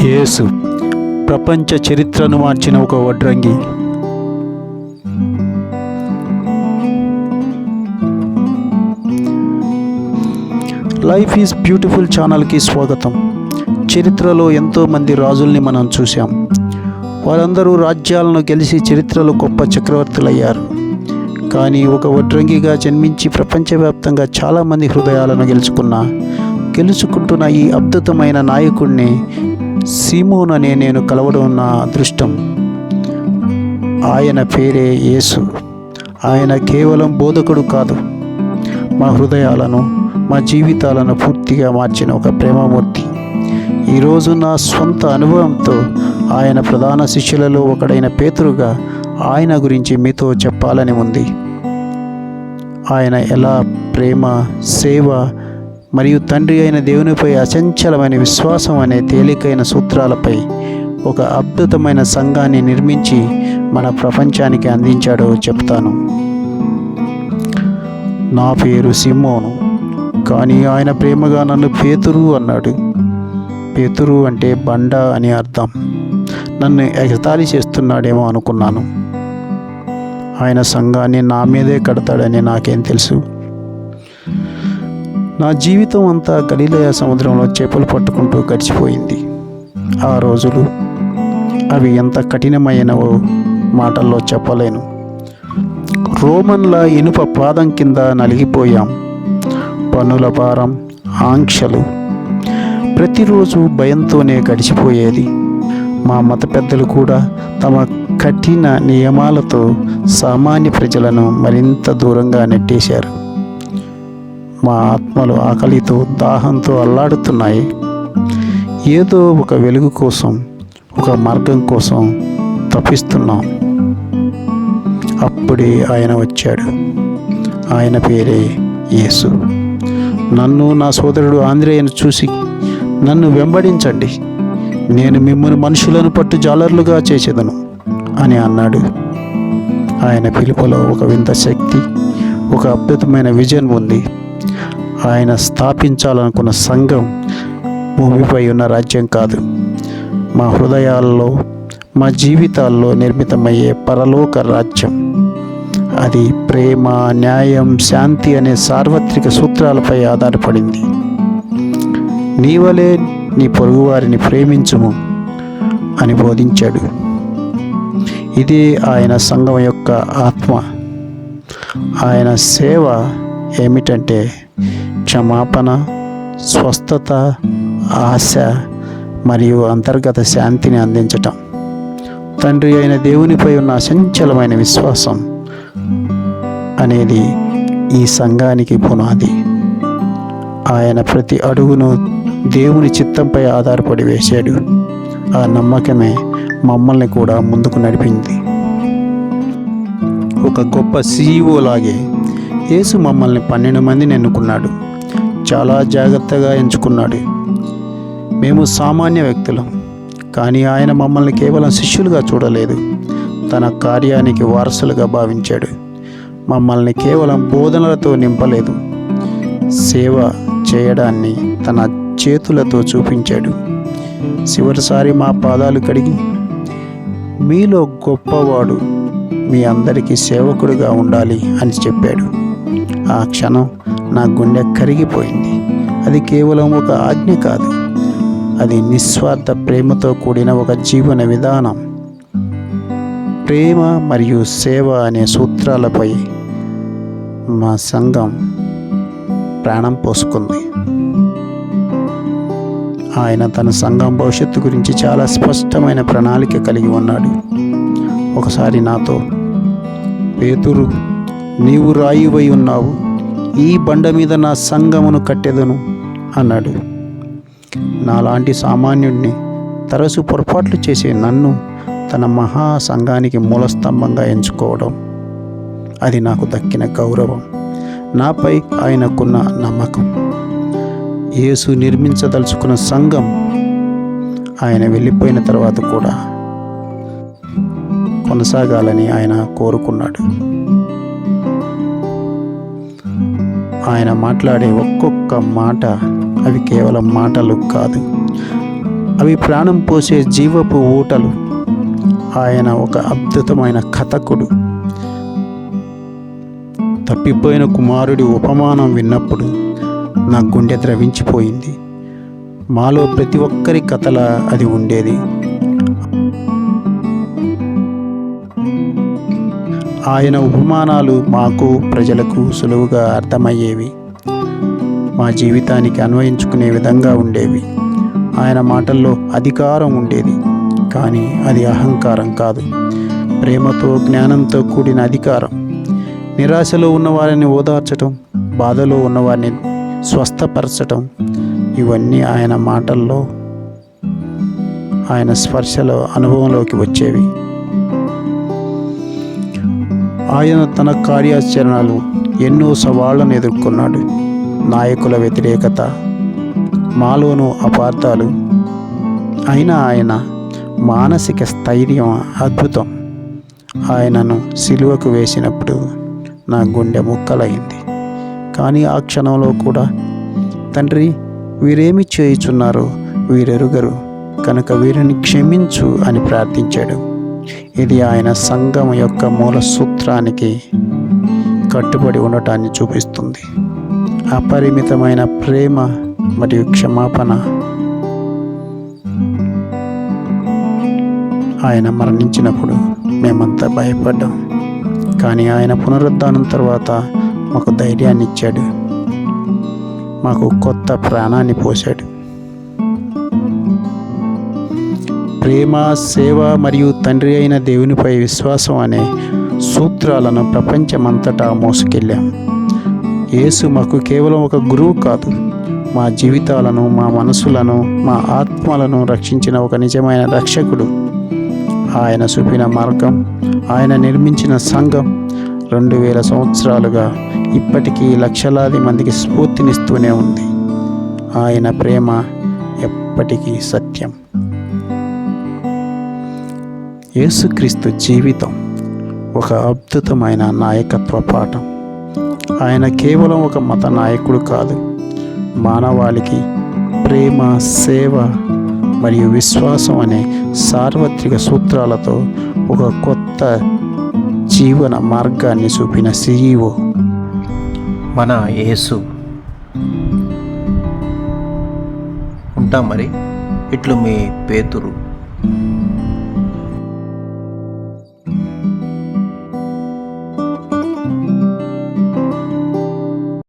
యేసు ప్రపంచ చరిత్రను మార్చిన ఒక వడ్రంగి. లైఫ్ ఈజ్ బ్యూటిఫుల్ ఛానల్కి స్వాగతం. చరిత్రలో ఎంతోమంది రాజుల్ని మనం చూసాం. వారందరూ రాజ్యాలను గెలిచి చరిత్రలో గొప్ప చక్రవర్తులయ్యారు. కానీ ఒక వడ్రంగిగా జన్మించి ప్రపంచవ్యాప్తంగా చాలామంది హృదయాలను గెలుచుకుంటున్న ఈ అద్భుతమైన నాయకుడిని సీమోన్ అనే నేను కలవడం నా అదృష్టం. ఆయన పేరే యేసు. ఆయన కేవలం బోధకుడు కాదు, మా హృదయాలను, మా జీవితాలను పూర్తిగా మార్చిన ఒక ప్రేమమూర్తి. ఈరోజు నా స్వంత అనుభవంతో ఆయన ప్రధాన శిష్యులలో ఒకడైన పేతురుగా ఆయన గురించి మీతో చెప్పాలని ఉంది. ఆయన ఎలా ప్రేమ, సేవ మరియు తండ్రి అయిన దేవునిపై అచంచలమైన విశ్వాసం అనే తేలికైన సూత్రాలపై ఒక అద్భుతమైన సంఘాన్ని నిర్మించి మన ప్రపంచానికి అందించాడో చెప్తాను. నా పేరు సిమోను, కానీ ఆయన ప్రేమగా నన్ను పేతురు అన్నాడు. పేతురు అంటే బండ అని అర్థం. నన్ను ఎగతాళి చేస్తున్నాడేమో అనుకున్నాను. ఆయన సంఘాన్ని నా మీదే కడతాడని నాకేం తెలుసు. నా జీవితం అంతా గలిలయ సముద్రంలో చేపలు పట్టుకుంటూ గడిచిపోయింది. ఆ రోజులు అవి ఎంత కఠినమైనవో మాటల్లో చెప్పలేను. రోమన్ల ఇనుప పాదం కింద నలిగిపోయాం. పన్నుల భారం, ఆంక్షలు, ప్రతిరోజు భయంతోనే గడిచిపోయేది. మా మత పెద్దలు కూడా తమ కఠిన నియమాలతో సామాన్య ప్రజలను మరింత దూరంగా నెట్టేశారు. మా ఆత్మలు ఆకలితో, దాహంతో అల్లాడుతున్నాయి. ఏదో ఒక వెలుగు కోసం, ఒక మార్గం కోసం తప్పిస్తున్నాం. అప్పుడే ఆయన వచ్చాడు. ఆయన పేరే యేసు. నన్ను, నా సోదరుడు ఆంద్రేయను చూసి, నన్ను వెంబడించండి, నేను మిమ్మల్ని మనుషులను పట్టు జాలర్లుగా చేసేదను అని అన్నాడు. ఆయన పిలుపులో ఒక వింత శక్తి, ఒక అద్భుతమైన విజన్ ఉంది. ఆయన స్థాపించాలనుకున్న సంఘం భూమిపై ఉన్న రాజ్యం కాదు, మా హృదయాల్లో, మా జీవితాల్లో నిర్మితమయ్యే పరలోక రాజ్యం. అది ప్రేమ, న్యాయం, శాంతి అనే సార్వత్రిక సూత్రాలపై ఆధారపడింది. నీవలే నీ పొరుగువారిని ప్రేమించుము అని బోధించాడు. ఇదే ఆయన సంఘం యొక్క ఆత్మ. ఆయన సేవ ఏమిటంటే క్షమాపణ, స్వస్థత, ఆశ మరియు అంతర్గత శాంతిని అందించటం. తండ్రి అయిన దేవునిపై ఉన్న అచంచలమైన విశ్వాసం అనేది ఈ సంఘానికి పునాది. ఆయన ప్రతి అడుగును దేవుని చిత్తంపై ఆధారపడి వేశాడు. ఆ నమ్మకమే మమ్మల్ని కూడా ముందుకు నడిపింది. ఒక గొప్ప CEO లాగే యేసు మమ్మల్ని 12 మందిని ఎన్నుకున్నాడు. చాలా జాగ్రత్తగా ఎంచుకున్నాడు. మేము సామాన్య వ్యక్తులం, కానీ ఆయన మమ్మల్ని కేవలం శిష్యులుగా చూడలేదు, తన కార్యానికి వారసులుగా భావించాడు. మమ్మల్ని కేవలం బోధనలతో నింపలేదు, సేవ చేయడాన్ని తన చేతులతో చూపించాడు. చివరిసారి మా పాదాలు కడిగి, మీలో గొప్పవాడు మీ అందరికీ సేవకుడిగా ఉండాలి అని చెప్పాడు. ఆ క్షణం నా గుండె కరిగిపోయింది. అది కేవలం ఒక ఆజ్ఞ కాదు, అది నిస్వార్థ ప్రేమతో కూడిన ఒక జీవన విధానం. ప్రేమ మరియు సేవ అనే సూత్రాలపై మా సంఘం ప్రాణం పోసుకుంది. ఆయన తన సంఘం భవిష్యత్తు గురించి చాలా స్పష్టమైన ప్రణాళిక కలిగి ఉన్నాడు. ఒకసారి నాతో, పేతురు, నీవు రాయివై ఉన్నావు, ఈ బండ మీద నా సంఘమును కట్టెదను అన్నాడు. నాలాంటి సామాన్యుడిని, తరచు పొరపాట్లు చేసే నన్ను తన మహా సంఘానికి మూలస్తంభంగా ఎంచుకోవడం, అది నాకు దక్కిన గౌరవం, నాపై ఆయనకున్న నమ్మకం. యేసు నిర్మించదలుచుకున్న సంఘం ఆయన వెళ్ళిపోయిన తర్వాత కూడా కొనసాగాలని ఆయన కోరుకున్నాడు. ఆయన మాట్లాడే ఒక్కొక్క మాట అవి కేవలం మాటలు కాదు, అవి ప్రాణం పోసే జీవపు ఊటలు. ఆయన ఒక అద్భుతమైన కథకుడు. తప్పిపోయిన కుమారుడి ఉపమానం విన్నప్పుడు నా గుండె ద్రవించిపోయింది. మాలో ప్రతి ఒక్కరి కథల అది ఉండేది. ఆయన ఉపమానాలు మాకు, ప్రజలకు సులువుగా అర్థమయ్యేవి. మా జీవితానికి అన్వయించుకునే విధంగా ఉండేవి. ఆయన మాటల్లో అధికారం ఉండేది, కానీ అది అహంకారం కాదు, ప్రేమతో, జ్ఞానంతో కూడిన అధికారం. నిరాశలో ఉన్నవారిని ఓదార్చటం, బాధలో ఉన్నవారిని స్వస్థపరచటం, ఇవన్నీ ఆయన మాటల్లో, ఆయన స్పర్శలో అనుభవంలోకి వచ్చేవి. ఆయన తన కార్యాచరణలు ఎన్నో సవాళ్లను ఎదుర్కొన్నాడు. నాయకుల వ్యతిరేకత, మాలోను అపార్థాలు. అయినా ఆయన మానసిక స్థైర్యం అద్భుతం. ఆయనను సిలువకు వేసినప్పుడు నా గుండె ముక్కలైంది. కానీ ఆ క్షణంలో కూడా, తండ్రి, వీరేమి చేయుచున్నారో వీరెరుగరు, కనుక వీరిని క్షమించు అని ప్రార్థించాడు. ఇది ఆయన సంఘం యొక్క మూల సూత్రానికి కట్టుబడి ఉండటాన్ని చూపిస్తుంది. అపరిమితమైన ప్రేమ మరియు క్షమాపణ. ఆయన మరణించినప్పుడు మేమంతా భయపడ్డాం, కానీ ఆయన పునరుద్ధానం తర్వాత మాకు ధైర్యాన్ని ఇచ్చాడు, మాకు కొత్త ప్రాణాన్ని పోశాడు. ప్రేమ, సేవ మరియు తండ్రి అయిన దేవునిపై విశ్వాసం అనే సూత్రాలను ప్రపంచమంతటా మోసుకెళ్ళాం. యేసు మాకు కేవలం ఒక గురువు కాదు, మా జీవితాలను, మా మనసులను, మా ఆత్మలను రక్షించిన ఒక నిజమైన రక్షకుడు. ఆయన చూపిన మార్గం, ఆయన నిర్మించిన సంఘం 2000 సంవత్సరాలుగా ఇప్పటికీ లక్షలాది మందికి స్ఫూర్తినిస్తూనే ఉంది. ఆయన ప్రేమ ఎప్పటికీ సత్యం. యేసుక్రీస్తు జీవితం ఒక అద్భుతమైన నాయకత్వ పాఠం. ఆయన కేవలం ఒక మత నాయకుడు కాదు, మానవాళికి ప్రేమ, సేవ మరియు విశ్వాసం అనే సార్వత్రిక సూత్రాలతో ఒక కొత్త జీవన మార్గాన్ని చూపిన CEO మన యేసు. ఉంటాం మరి. ఇట్లు మీ పేతురు.